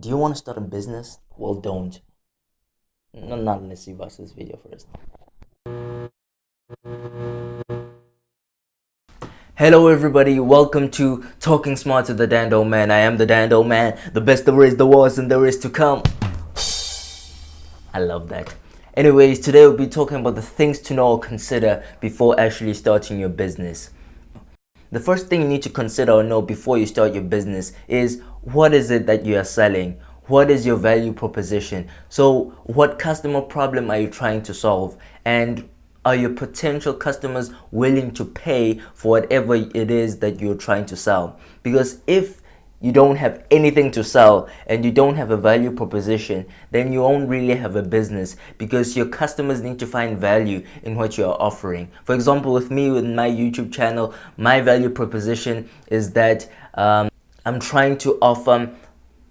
Do you want to start a business? Well, don't. No, not unless you watch this video first. Hello everybody, welcome to Talking Smart to the Dando Man. I am the Dando Man, the best there is, there was, and there is to come. I love that. Anyways, today we'll be talking about the things to know or consider before actually starting your business. The first thing you need to consider or know before you start your business is what is it that you are selling? What is your value proposition? So, what customer problem are you trying to solve? And are your potential customers willing to pay for whatever it is that you're trying to sell? Because if you don't have anything to sell and you don't have a value proposition, then you won't really have a business, because your customers need to find value in what you are offering. For example, with me, with my YouTube channel, my value proposition is that I'm trying to offer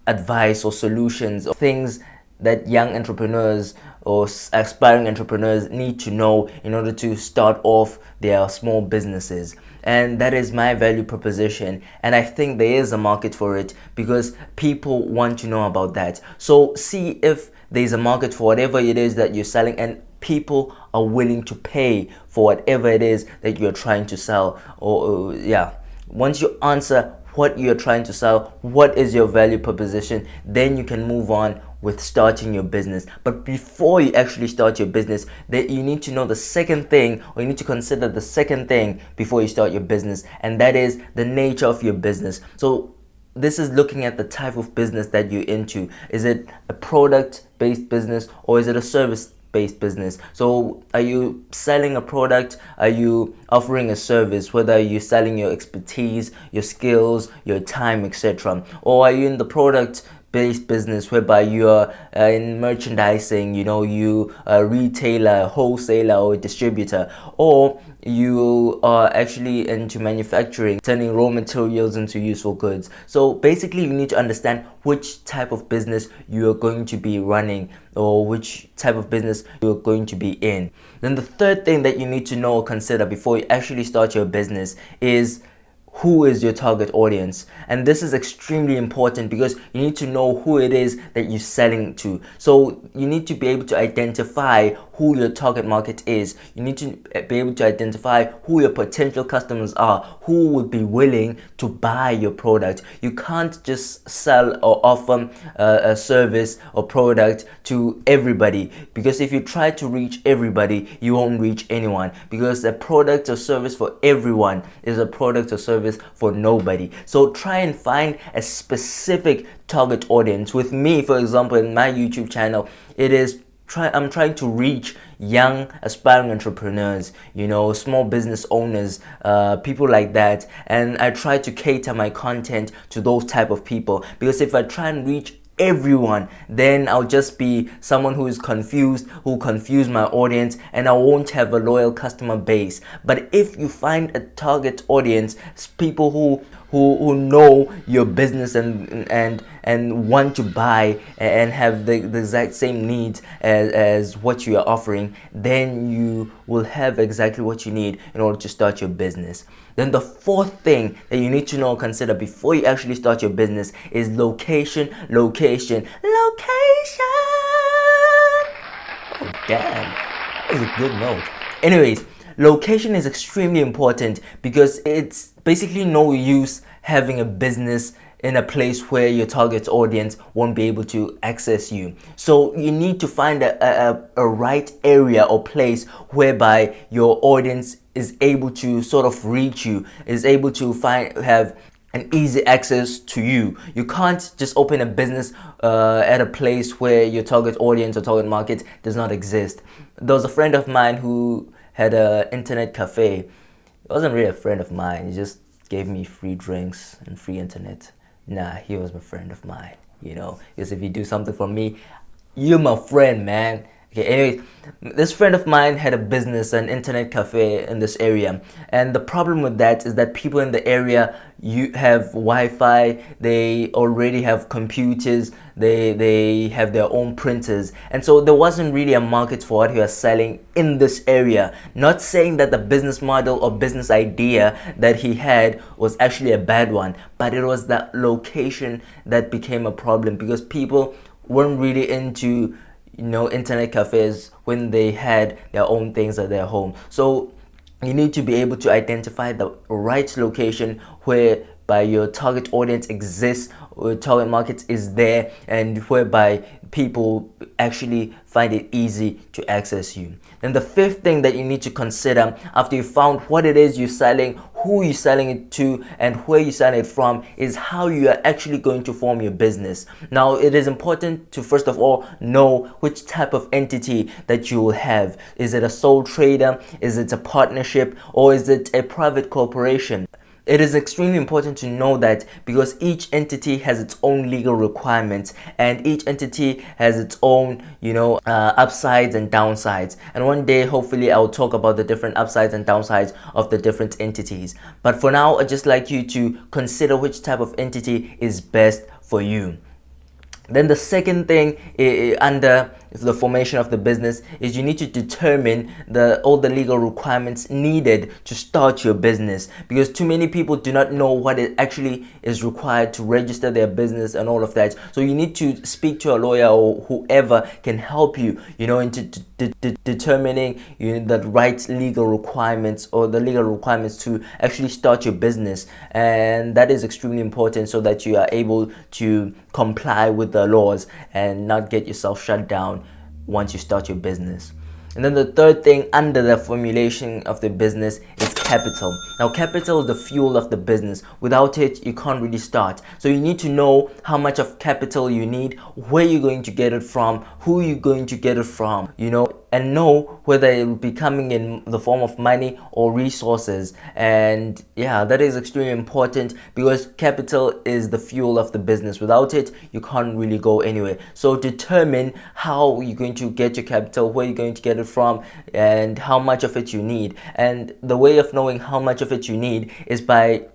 advice or solutions or things that young entrepreneurs or aspiring entrepreneurs need to know in order to start off their small businesses. And that is my value proposition, and I think there is a market for it because people want to know about that. So see if there's a market for whatever it is that you're selling, and people are willing to pay for whatever it is that you're trying to sell. Or yeah, once you answer what you're trying to sell, what is your value proposition, then you can move on with starting your business. But before you actually start your business, that you need to know the second thing, or you need to consider the second thing before you start your business, and that is the nature of your business. So this is looking at the type of business that you're into. Is it a product based business, or is it a service based business? So are you selling a product? Are you offering a service? Whether you're selling your expertise, your skills, your time, etc., or are you in the product based business whereby you're in merchandising, you a retailer, wholesaler, or distributor, or you are actually into manufacturing, turning raw materials into useful goods. So basically you need to understand which type of business you are going to be running, or which type of business you're going to be in. Then the third thing that you need to know or consider before you actually start your business is who is your target audience. And this is extremely important because you need to know who it is that you're selling to. So you need to be able to identify who your target market is. You need to be able to identify who your potential customers are, who would be willing to buy your product. You can't just sell or offer a service or product to everybody, because if you try to reach everybody, you won't reach anyone, because a product or service for everyone is a product or service for nobody. So try and find a specific target audience. With me, for example, in my YouTube channel, I'm trying to reach young aspiring entrepreneurs, small business owners, people like that, and I try to cater my content to those type of people, because if I try and reach everyone, then I'll just be someone who is confused, who confuse my audience, and I won't have a loyal customer base. But if you find a target audience, people who know your business and want to buy and have the exact same needs as what you are offering, then you will have exactly what you need in order to start your business. Then the fourth thing that you need to know or consider before you actually start your business is location. Oh damn, that was a good note. Anyways, location is extremely important because it's basically no use having a business in a place where your target audience won't be able to access you. So you need to find a right area or place whereby your audience is able to sort of reach you, is able to have an easy access to you. You can't just open a business at a place where your target audience or target market does not exist. There was a friend of mine who had an internet cafe. It wasn't really a friend of mine. He just gave me free drinks and free internet. Nah, he was my friend of mine, because if you do something for me, you're my friend, man. Okay, anyway, this friend of mine had a business, an internet cafe in this area, and the problem with that is that people in the area, you have Wi-Fi, they already have computers, they have their own printers, and so there wasn't really a market for what he was selling in this area. Not saying that the business model or business idea that he had was actually a bad one, but it was that location that became a problem because people weren't really into internet cafes when they had their own things at their home. So you need to be able to identify the right location whereby your target audience exists, or target market is there, and whereby people actually find it easy to access you. Then the fifth thing that you need to consider after you found what it is you're selling, who you're selling it to, and where you're selling it from is how you are actually going to form your business. Now, it is important to first of all know which type of entity that you will have. Is it a sole trader? Is it a partnership? Or is it a private corporation? It is extremely important to know that because each entity has its own legal requirements and each entity has its own, upsides and downsides. And one day, hopefully, I'll talk about the different upsides and downsides of the different entities. But for now, I'd just like you to consider which type of entity is best for you. Then the second thing under the formation of the business is you need to determine all the legal requirements needed to start your business, because too many people do not know what it actually is required to register their business and all of that. So you need to speak to a lawyer or whoever can help you, into determining the right legal requirements or the legal requirements to actually start your business. And that is extremely important so that you are able to comply with the laws and not get yourself shut down once you start your business. And then the third thing under the formulation of the business is capital. Now, capital is the fuel of the business. Without it, you can't really start. So you need to know how much of capital you need, where you're going to get it from, who you're going to get it from, and know whether it will be coming in the form of money or resources. And yeah, that is extremely important because capital is the fuel of the business. Without it, you can't really go anywhere. So determine how you're going to get your capital, where you're going to get it from, and how much of it you need. And the way of knowing how much of it you need is by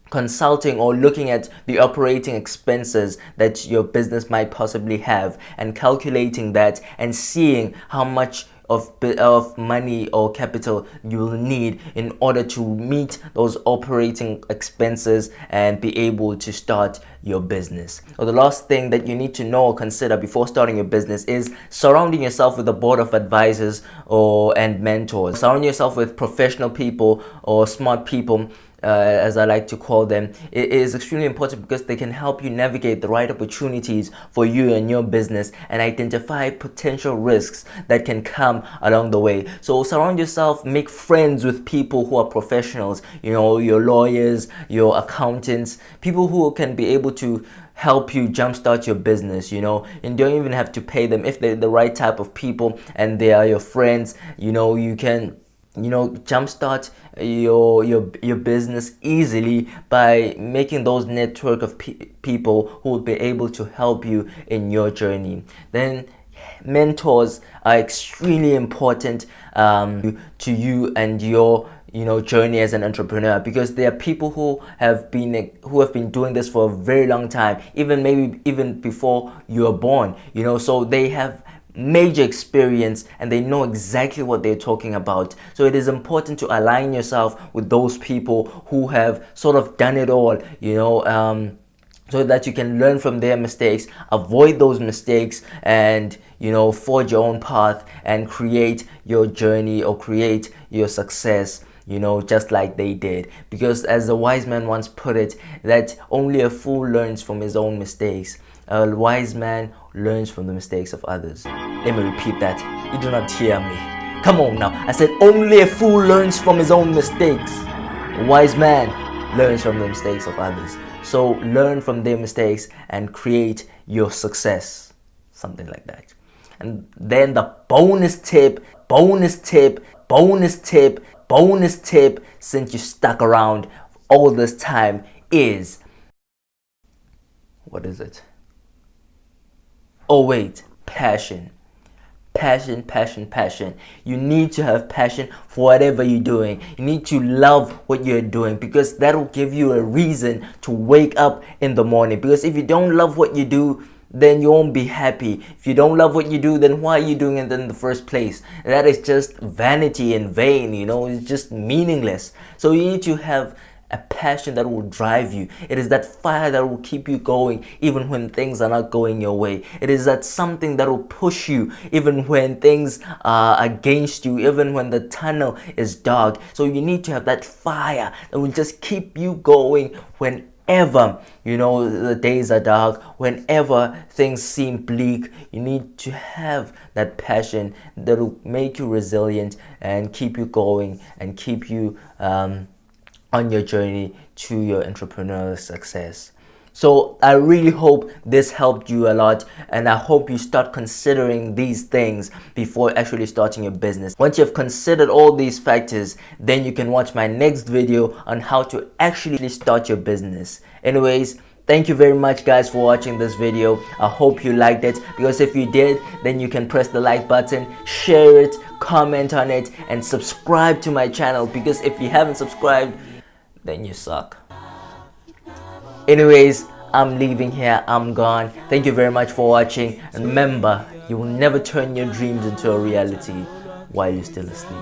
consulting or looking at the operating expenses that your business might possibly have and calculating that and seeing how much of money or capital you will need in order to meet those operating expenses and be able to start your business. Or the last thing that you need to know or consider before starting your business is surrounding yourself with a board of advisors and mentors. Surround yourself with professional people or smart people, as I like to call them. It is extremely important because they can help you navigate the right opportunities for you and your business and identify potential risks that can come along the way. So surround yourself, make friends with people who are professionals, your lawyers, your accountants, people who can be able to help you jumpstart your business, and you don't even have to pay them. If they're the right type of people and they are your friends, you can jumpstart your business easily by making those network of people who will be able to help you in your journey. Then mentors are extremely important to you and your journey as an entrepreneur, because there are people who have been doing this for a very long time, even before you were born, so they have major experience and they know exactly what they're talking about. So it is important to align yourself with those people who have sort of done it all, so that you can learn from their mistakes, avoid those mistakes, and forge your own path and create your journey or create your success, just like they did. Because as a wise man once put it, that only a fool learns from his own mistakes. A wise man learns from the mistakes of others. Let me repeat that. You do not hear me. Come on now. I said only a fool learns from his own mistakes. A wise man learns from the mistakes of others. So learn from their mistakes and create your success. Something like that. And then the bonus tip, since you stuck around all this time is, what is it? Oh wait, passion. passion, passion, passion. You need to have passion for whatever you're doing. You need to love what you're doing, because that will give you a reason to wake up in the morning. Because if you don't love what you do, then you won't be happy. If you don't love what you do, then why are you doing it in the first place? That is just vanity and vain, it's just meaningless. So you need to have a passion that will drive you. It is that fire that will keep you going even when things are not going your way. It is that something that will push you even when things are against you, even when the tunnel is dark. So you need to have that fire that will just keep you going whenever the days are dark, whenever things seem bleak. You need to have that passion that will make you resilient and keep you going and keep you on your journey to your entrepreneurial success. So I really hope this helped you a lot, and I hope you start considering these things before actually starting your business. Once you've considered all these factors, then you can watch my next video on how to actually start your business. Anyways, thank you very much guys for watching this video. I hope you liked it, because if you did, then you can press the like button, share it, comment on it, and subscribe to my channel, because if you haven't subscribed, then you suck. Anyways, I'm leaving here. I'm gone. Thank you very much for watching. And remember, you will never turn your dreams into a reality while you're still asleep.